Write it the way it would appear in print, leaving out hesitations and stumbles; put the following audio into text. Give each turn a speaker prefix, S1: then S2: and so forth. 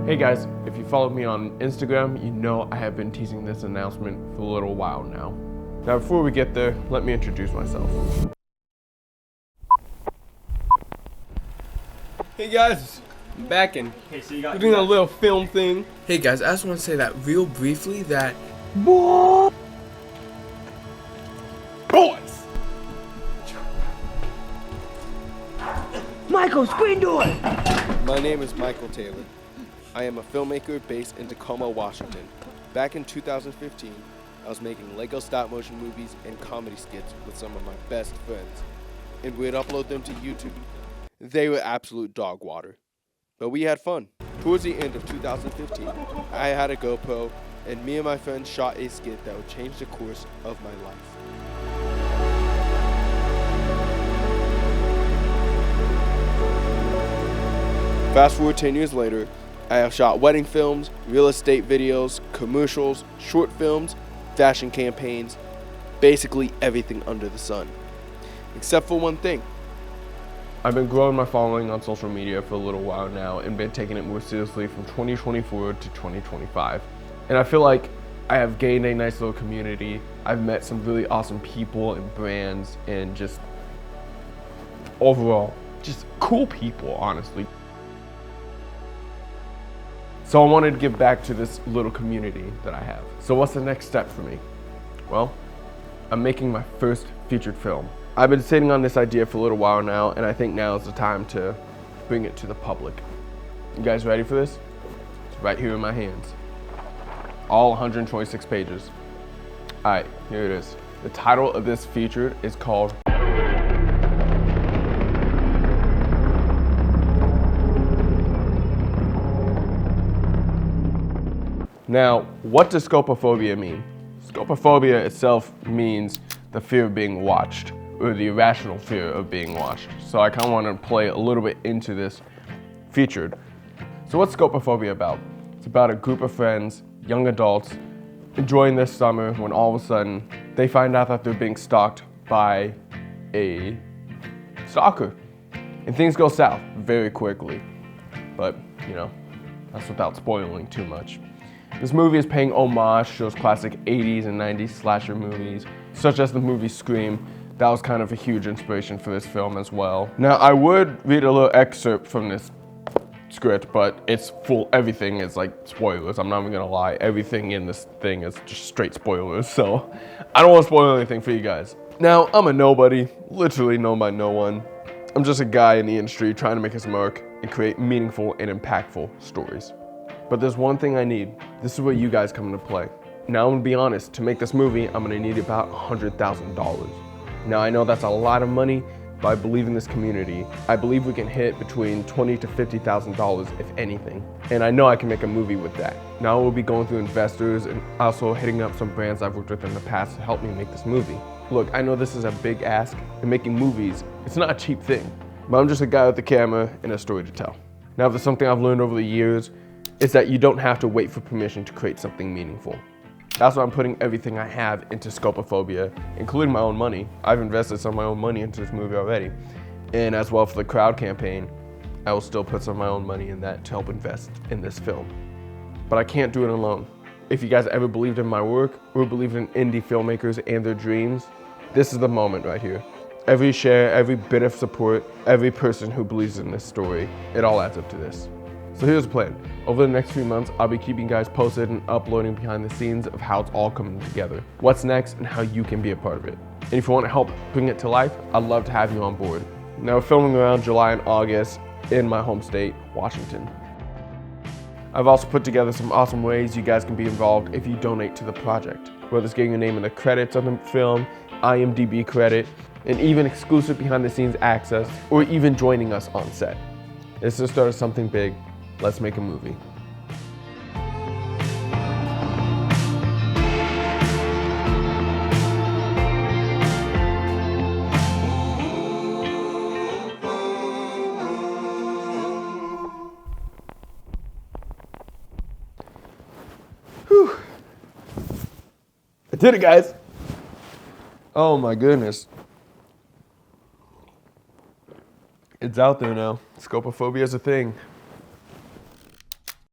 S1: Hey guys, if you follow me on Instagram, you know I have been teasing this announcement for a little while now. Now before we get there, let me introduce myself. Hey guys, I'm back and we're doing a little film thing. Hey guys, I just want to say that real briefly that boys!
S2: Michael, screen door!
S3: My name is Michael Taylor. I am a filmmaker based in Tacoma, Washington. Back in 2015, I was making Lego stop-motion movies and comedy skits with some of my best friends, and we'd upload them to YouTube. They were absolute dog water, but we had fun. Towards the end of 2015, I had a GoPro, and me and my friends shot a skit that would change the course of my life. Fast forward 10 years later, I have shot wedding films, real estate videos, commercials, short films, fashion campaigns, basically everything under the sun. Except for one thing.
S1: I've been growing my following on social media for a little while now and been taking it more seriously from 2024 to 2025. And I feel like I have gained a nice little community. I've met some really awesome people and brands and just overall, just cool people, honestly. So I wanted to give back to this little community that I have. So what's the next step for me? Well, I'm making my first featured film. I've been sitting on this idea for a little while now, and I think now is the time to bring it to the public. You guys ready for this? It's right here in my hands. All 126 pages. All right, here it is. The title of this feature is called Now, what does scopophobia mean? Scopophobia itself means the fear of being watched, or the irrational fear of being watched. So I kind of want to play a little bit into this featured. So what's scopophobia about? It's about a group of friends, young adults, enjoying their summer when all of a sudden they find out that they're being stalked by a stalker. And things go south very quickly. But, you know, that's without spoiling too much. This movie is paying homage to those classic 80s and 90s slasher movies, such as the movie Scream. That was kind of a huge inspiration for this film as well. Now, I would read a little excerpt from this script, but it's full, everything is like spoilers. I'm not even gonna lie, everything in this thing is just straight spoilers, so I don't want to spoil anything for you guys. Now, I'm a nobody, literally known by no one. I'm just a guy in the industry trying to make his mark and create meaningful and impactful stories. But there's one thing I need. This is where you guys come into play. Now I'm gonna be honest, to make this movie, I'm gonna need about $100,000. Now I know that's a lot of money, but I believe in this community. I believe we can hit between $20,000 to $50,000 if anything. And I know I can make a movie with that. Now we'll be going through investors and also hitting up some brands I've worked with in the past to help me make this movie. Look, I know this is a big ask, and making movies, it's not a cheap thing, but I'm just a guy with a camera and a story to tell. Now if there's something I've learned over the years, is that you don't have to wait for permission to create something meaningful. That's why I'm putting everything I have into Scopophobia, including my own money. I've invested some of my own money into this movie already. And as well for the crowd campaign, I will still put some of my own money in that to help invest in this film. But I can't do it alone. If you guys ever believed in my work or believed in indie filmmakers and their dreams, this is the moment right here. Every share, every bit of support, every person who believes in this story, it all adds up to this. So here's the plan. Over the next few months, I'll be keeping you guys posted and uploading behind the scenes of how it's all coming together, what's next, and how you can be a part of it. And if you want to help bring it to life, I'd love to have you on board. Now we're filming around July and August in my home state, Washington. I've also put together some awesome ways you guys can be involved if you donate to the project, whether it's getting your name in the credits on the film, IMDb credit, and even exclusive behind the scenes access, or even joining us on set. It's the start of something big. Let's make a movie. Whew. I did it, guys. Oh my goodness. It's out there now. Scopophobia is a thing.